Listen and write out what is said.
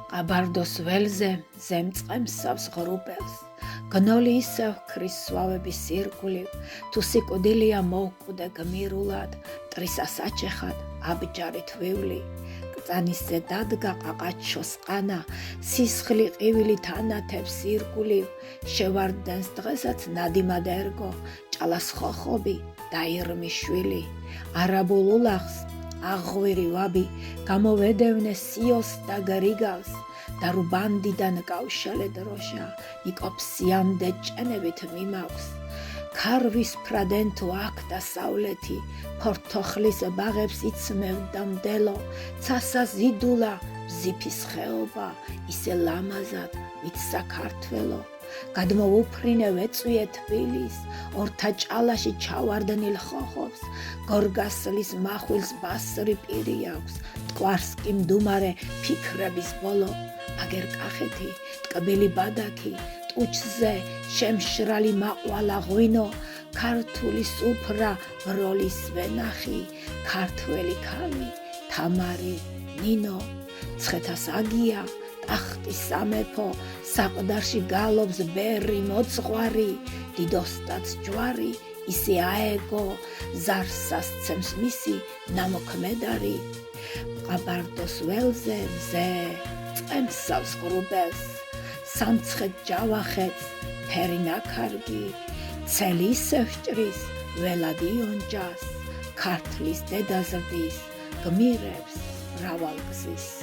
ყაბარდოს ველზე ზემწყემსავს ღრუბელს, გნოლი ისევ ქრის სვავების ირგვლივ, თუ სიკვდილია მოუკვდე გმირულად, მტრისას აჩეხად აბჯარით ვივლი. კწანისზე დადგა ყაყაჩოს ყანა, სისხლი ყივილით ანათებს ირგვლივ, შევარდენს დღესაც ნადიმად ერგო, ჭალას ხოხობი დაირმი შვილი. არაბულ ულახს აღვირი ვაბი, გამოვედევნე სიოს და გრიგალს, და რუბანდიდან კავშირე დროშა, იკოფსიამდე ჭენებით მიმაქვს. ქარვის ფრადენთო აქ და სავლეთი, ფორთოხლის ბაღებს იცმევდა მდელო, ცასა ზიდულა ბზიფის ხეობა, ისე ლამაზად ვით საქართველო. გადმოუფრინე ვეწვიე თბილის, ორთა ჭალაში ჩავარდნილ ხოხობს, გორგასლის მახვილს ბასრი პირი აქვს, ტყვარს კი მდუმარე ფიქრების ბოლო. აგერ კახეთი, ტკბილი ბადაკი, ტუჩზე შემშრალი მაყვალა ღვინო, ქართული სუფრა ბროლის ვენახი, ქართველი ქალი თამარი ნინო. ცხეთას აგია ტახტი სამეფო, საყდარში გალობს ბერი მოძღვარი, დიდოსტაც ჯვარი ისე აეგო, ზარსას ცემს მისი ნამოქმედარი. ყაბარდოს ველზე მზე წყემსავს ღრუბელს, სამცხეთ ჯავახეთს ფერი ნაქარგი, ცელი ისევ ჭრის ველად იონჯას, ქართლის დედა ზრდის გმირებს მრავალგზის.